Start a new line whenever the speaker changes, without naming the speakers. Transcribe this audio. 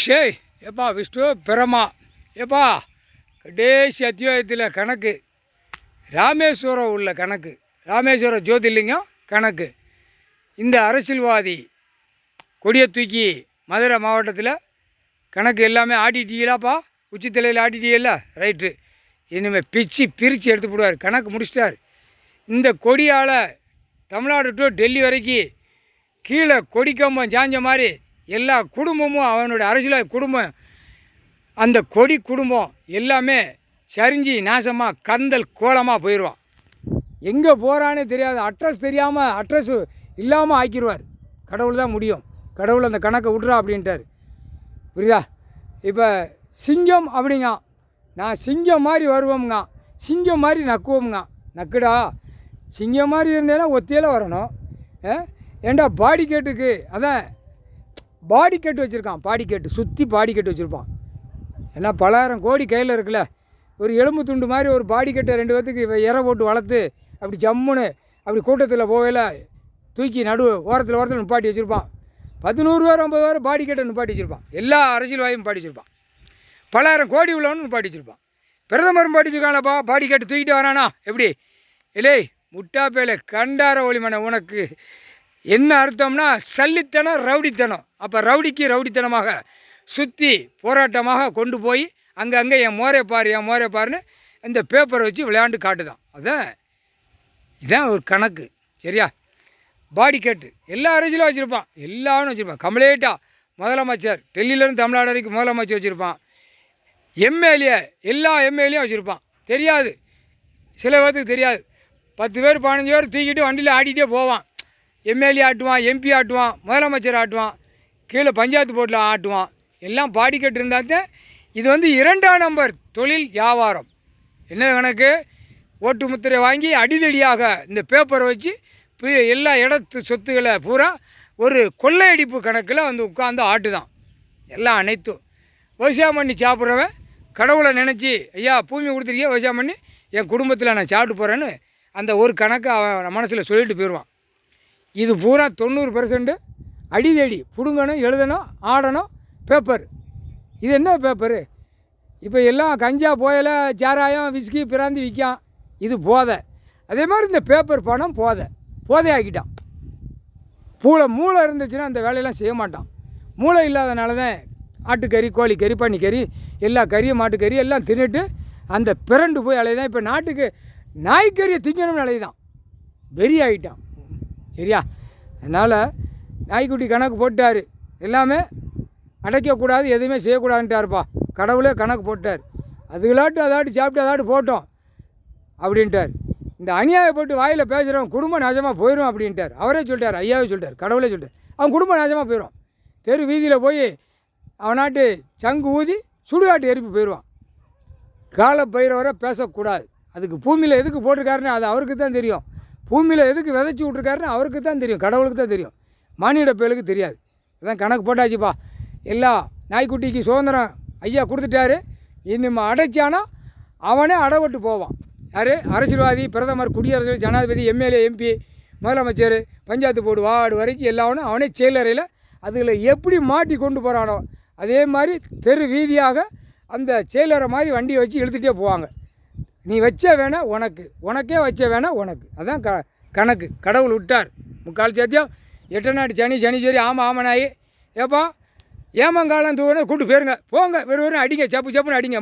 ஷேய் ஏப்பா விஷ்ணு பிரமா ஏப்பா கடைசி அத்தியாயத்தில் கணக்கு ராமேஸ்வரம் உள்ள கணக்கு ராமேஸ்வரம் ஜோதிர்லிங்கம் கணக்கு இந்த அரசியல்வாதி கொடியை தூக்கி மதுரை மாவட்டத்தில் கணக்கு எல்லாமே ஆடிட்டீங்களாப்பா உச்சித்தலையில் ஆடிட்டீங்கல்ல ரைட்டு இனிமேல் பிரித்து எடுத்து போடுவார் கணக்கு முடிச்சிட்டார். இந்த கொடியால் தமிழ்நாடு டு டெல்லி வரைக்கும் கீழே கொடிக்கம்பம் சாஞ்ச மாதிரி எல்லா குடும்பமும் அவனுடைய அரசியல் குடும்பம் அந்த கொடி குடும்பம் எல்லாமே சரிஞ்சு நாசமாக கந்தல் கோலமாக போயிடுவான். எங்கே போகிறானே தெரியாது, அட்ரஸ் தெரியாமல் அட்ரஸ் இல்லாமல் ஆக்கிடுவார். கடவுள் தான் முடியும், கடவுள் அந்த கணக்கை விட்றா அப்படின்ட்டார். புரியுதா? இப்போ சிங்கம் அப்படிங்க, நான் சிங்கம் மாதிரி வருவோம்ங்க, சிங்கம் மாதிரி நக்குவோம்ங்க. நக்குடா, சிங்கம் மாதிரி இருந்தேன்னா ஒத்தியில் வரணும். ஏண்டா பாடி கேட்டுக்கு அதான் பாடி கேட்டு வச்சுருக்கான், பாடி கேட்டு சுற்றி பாடி கேட்டு வச்சுருப்பான். ஏன்னா 10,000 கோடி கையில் இருக்குல்ல, ஒரு எலும்பு துண்டு மாதிரி ஒரு பாடி கட்டை 2 பேர்த்துக்கு இற போட்டு வளர்த்து அப்படி ஜம்முன்னு அப்படி கூட்டத்தில் போகல தூக்கி ஓரத்தில் நிப்பாட்டி வச்சுருப்பான். 100 பேர் 50 பேர் பாடி கட்டை நிப்பாட்டி வச்சுருப்பான். எல்லா அரசியல்வாதியும் நிப்பாட்டி வச்சுருப்பான். 10,000 கோடி உள்ளவனு நிப்பாட்டி வச்சுருப்பான். பிரதமரும் பாட்டி வச்சுருக்கானப்பா, பாடி கட்டு தூக்கிட்டு வரானா எப்படி? இல்லை முட்டா பேல கண்டார ஒளிமனை, உனக்கு என்ன அர்த்தம்னா சல்லித்தனம் ரவுடித்தனம். அப்போ ரவுடிக்கு ரவுடித்தனமாக சுற்றி போராட்டமாக கொண்டு போய் அங்கங்கே என் மோரை பாருன்னு இந்த பேப்பரை வச்சு விளையாண்டு காட்டுதான். இதான் ஒரு கணக்கு. சரியா? பாடி கேட்டு எல்லா அரசியலும் வச்சுருப்பான், எல்லாரும் வச்சுருப்பான். கம்ப்ளீட்டாக முதலமைச்சர் டெல்லியிலேருந்து தமிழ்நாடு வரைக்கும் முதலமைச்சர் வச்சுருப்பான். எம்எல்ஏ எல்லா எம்எல்ஏயும் வச்சுருப்பான். தெரியாது, சில பேர்த்துக்கு தெரியாது. 10 பேர் 15 பேர் தூக்கிட்டு வண்டியில் ஆடிட்டே போவான். எம்எல்ஏ ஆட்டுவான், எம்பி ஆட்டுவான், முதலமைச்சர் ஆட்டுவான், கீழே பஞ்சாயத்து போர்ட்டில் ஆட்டுவான். எல்லாம் பாடி கட்டு இருந்தால் தான் இது 2ஆம் நம்பர் தொழில் வியாபாரம். என்ன கணக்கு? ஓட்டு முத்திரை வாங்கி அடிதடியாக இந்த பேப்பரை வச்சு எல்லா இடத்து சொத்துக்களை பூரா ஒரு கொள்ளையடிப்பு கணக்கில் உட்காந்து ஆட்டுதான். எல்லாம் அனைத்தும் விவசாயம் பண்ணி சாப்பிட்றவன் கடவுளை நினச்சி ஐயா பூமி கொடுத்துருக்கியா விவசாயம் பண்ணி என் குடும்பத்தில் நான் சாப்பிட்டு போகிறேன்னு அந்த ஒரு கணக்கை அவன் மனசில் சொல்லிட்டு போயிடுவான். இது பூரா 90% அடிதடி பிடுங்கணும், எழுதணும், ஆடணும் பேப்பர். இது என்ன பேப்பரு? இப்போ எல்லாம் கஞ்சா போயலை சாராயம் விஸ்கி பிராந்தி விற்கான், இது போதை. அதே மாதிரி இந்த பேப்பர் பணம் போதை ஆக்கிட்டான். மூளை இருந்துச்சுன்னா அந்த வேலையெல்லாம் செய்ய மாட்டான். மூளை இல்லாதனால தான் ஆட்டுக்கறி, கோழிக்கறி, பன்னிக்கறி, எல்லா கறியும் மாட்டுக்கறி எல்லாம் தின்னுட்டு அந்த பிறண்டு போய் அலையுதான். இப்போ நாட்டுக்கு நாய்க்கறியை திங்கணும்னு அலையுதான், வெறி ஆகிட்டான். சரியா? அதனால் நாய்க்குட்டி கணக்கு போட்டார். எல்லாமே அடைக்கக்கூடாது, எதுவுமே செய்யக்கூடாதுன்ட்டாருப்பா. கடவுளே கணக்கு போட்டார். அதுகளாட்டு அதாட்டு சாப்பிட்டு அதாட்டு போட்டோம் அப்படின்ட்டார். இந்த அநியாயப்பட்டு வாயில் பேசுகிறவன் குடும்பம் நாசமாக போயிடும் அப்படின்ட்டார். அவரே சொல்லிட்டார், ஐயாவே சொல்லிட்டார், கடவுளே சொல்லிட்டார். அவன் குடும்பம் நாசமாக போயிடும். தெரு வீதியில் போய் அவனாட்டு சங்கு ஊதி சுடுகாட்டு எரிப்பு போயிடுவான். கால பயிரவரை பேசக்கூடாது. அதுக்கு பூமியில் எதுக்கு போட்டிருக்காருன்னு அது அவருக்கு தான் தெரியும். பூமியில் எதுக்கு விதைச்சி விட்ருக்காருன்னு அவருக்கு தான் தெரியும், கடவுளுக்கு தான் தெரியும். மானிட பேருக்கு தெரியாது. இதான் கணக்கு போட்டாச்சுப்பா. எல்லா நாய்க்குட்டிக்கு சுதந்திரம் ஐயா கொடுத்துட்டாரு. இன்னும் அடைச்சானா அவனே அடைபட்டு போவான். யார்? அரசியல்வாதி, பிரதமர், குடியரசு, ஜனாதிபதி, எம்எல்ஏ, எம்பி, முதலமைச்சர், பஞ்சாயத்து போர்டு, வார்டு வரைக்கும் எல்லாவனும் அவனே செயலறையில் அதில் எப்படி மாட்டி கொண்டு போகிறானோ அதே மாதிரி தெரு வீதியாக அந்த செயலறை மாதிரி வண்டியை வச்சு இழுத்துகிட்டே போவாங்க. நீ வச்ச வேணா உனக்கு, உனக்கே வச்ச வேணா உனக்கு. அதான் கணக்கு. கடவுள் விட்டார். முக்கால் சாத்தியம் 8 நாட்டு சனீஸ்வரி ஆமனாயி ஏப்பா ஏமங்காலம் தூரம் கூட்டு போயிருங்க, போங்க வெறும் அடிங்க, சப்புன்னு அடிங்க.